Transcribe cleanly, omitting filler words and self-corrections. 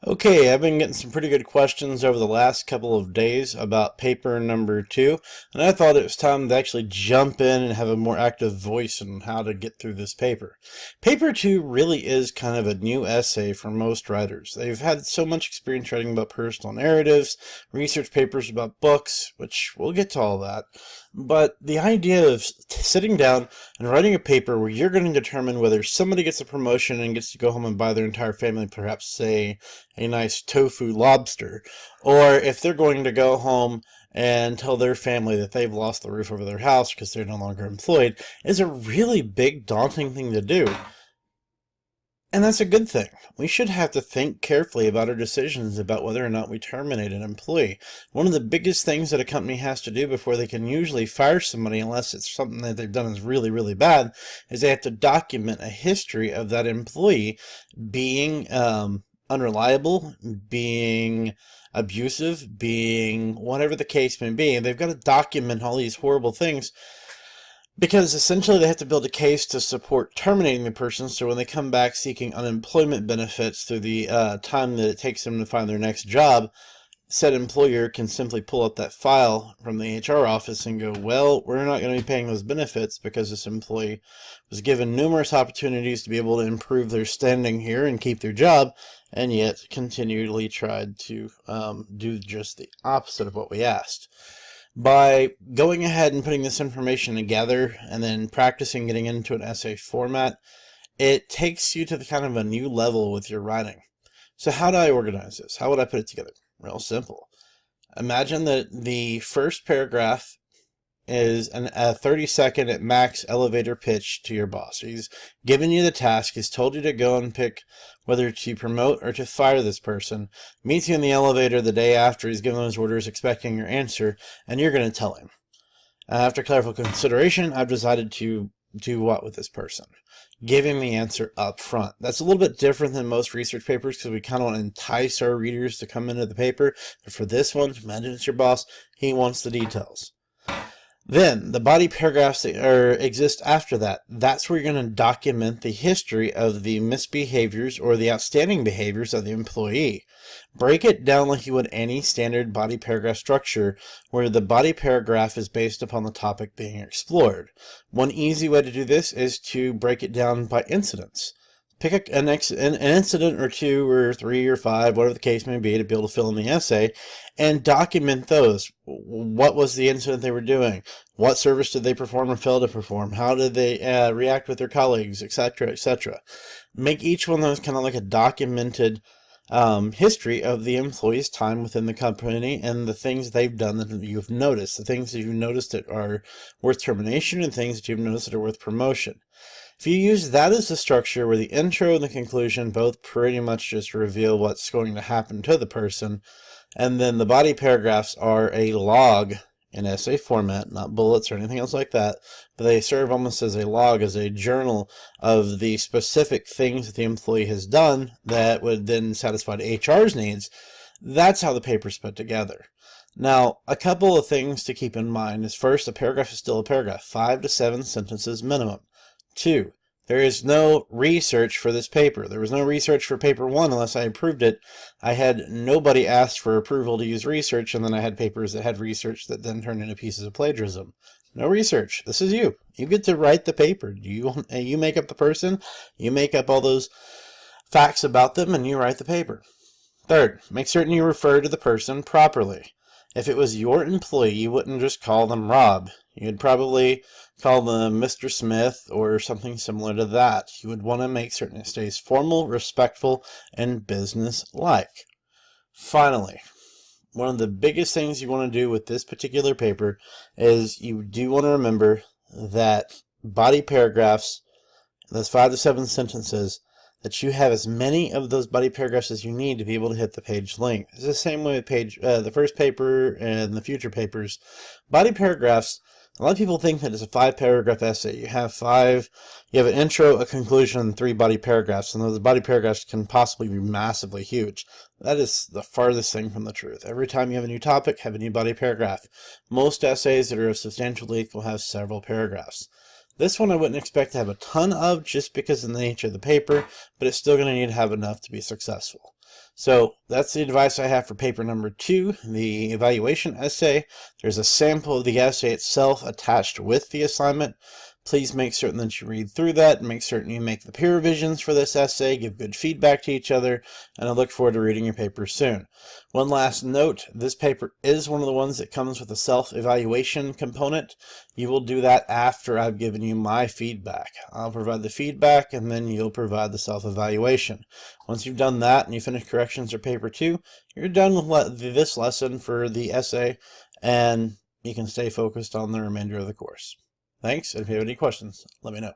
Okay, I've been getting some pretty good questions over the last couple of days about paper number 2, and I thought it was time to actually jump in and have a more active voice on how to get through this paper. Paper 2 really is kind of a new essay for most writers. They've had so much experience writing about personal narratives, research papers about books, which we'll get to all that. But the idea of sitting down and writing a paper where you're going to determine whether somebody gets a promotion and gets to go home and buy their entire family, perhaps say, a nice tofu lobster, or if they're going to go home and tell their family that they've lost the roof over their house because they're no longer employed, is a really big, daunting thing to do. And that's a good thing. We should have to think carefully about our decisions about whether or not we terminate an employee. One of the biggest things that a company has to do before they can usually fire somebody, unless it's something that they've done is really, really bad, is they have to document a history of that employee being unreliable, being abusive, being whatever the case may be. And they've got to document all these horrible things because essentially they have to build a case to support terminating the person, so when they come back seeking unemployment benefits through the time that it takes them to find their next job, said employer can simply pull up that file from the HR office and go, well, we're not going to be paying those benefits because this employee was given numerous opportunities to be able to improve their standing here and keep their job, and yet continually tried to do just the opposite of what we asked. By going ahead and putting this information together and then practicing getting into an essay format, it takes you to the kind of a new level with your writing. So how do I organize this? How would I put it together? Real simple. Imagine that the first paragraph is a 30-second at max elevator pitch to your boss. He's given you the task. He's told you to go and pick whether to promote or to fire this person. Meets you in the elevator the day after he's given those orders, expecting your answer, and you're going to tell him. After careful consideration, I've decided to do what with this person? Give him the answer up front. That's a little bit different than most research papers because we kind of want to entice our readers to come into the paper. But for this one, imagine it's your boss. He wants the details. Then, the body paragraphs that exist after that, that's where you're going to document the history of the misbehaviors or the outstanding behaviors of the employee. Break it down like you would any standard body paragraph structure, where the body paragraph is based upon the topic being explored. One easy way to do this is to break it down by incidents. Pick an incident or two or three or five, whatever the case may be, to be able to fill in the essay, and document those. What was the incident they were doing? What service did they perform or fail to perform? How did they react with their colleagues, etc., etc. Make each one of those kind of like a documented history of the employee's time within the company and the things they've done that you've noticed, the things that you've noticed that are worth termination and things that you've noticed that are worth promotion. If you use that as the structure where the intro and the conclusion both pretty much just reveal what's going to happen to the person, and then the body paragraphs are a log in essay format, not bullets or anything else like that, but they serve almost as a log, as a journal of the specific things that the employee has done that would then satisfy HR's needs, that's how the paper's put together. Now, a couple of things to keep in mind is first, a paragraph is still a paragraph, 5 to 7 sentences minimum. 2, there is no research for this paper. There was no research for paper 1 unless I approved it. I had nobody ask for approval to use research, and then I had papers that had research that then turned into pieces of plagiarism. No research. This is you. You get to write the paper. You make up the person, you make up all those facts about them, and you write the paper. Third, make certain you refer to the person properly. If it was your employee, you wouldn't just call them Rob. You'd probably call them Mr. Smith or something similar to that. You would want to make certain it stays formal, respectful, and business-like. Finally, one of the biggest things you want to do with this particular paper is you do want to remember that body paragraphs, those 5 to 7 sentences, that you have as many of those body paragraphs as you need to be able to hit the page length. It's the same way with the first paper and the future papers. Body paragraphs, a lot of people think that it's a 5-paragraph essay. You have an intro, a conclusion, and 3 body paragraphs, and those body paragraphs can possibly be massively huge. That is the farthest thing from the truth. Every time you have a new topic, have a new body paragraph. Most essays that are of substantial length will have several paragraphs. This one I wouldn't expect to have a ton of just because of the nature of the paper, but it's still going to need to have enough to be successful. So that's the advice I have for paper number 2, the evaluation essay. There's a sample of the essay itself attached with the assignment. Please make certain that you read through that and make certain you make the peer revisions for this essay, give good feedback to each other, and I look forward to reading your paper soon. One last note, this paper is one of the ones that comes with a self-evaluation component. You will do that after I've given you my feedback. I'll provide the feedback and then you'll provide the self-evaluation. Once you've done that and you finish corrections for paper 2, you're done with this lesson for the essay and you can stay focused on the remainder of the course. Thanks, and if you have any questions, let me know.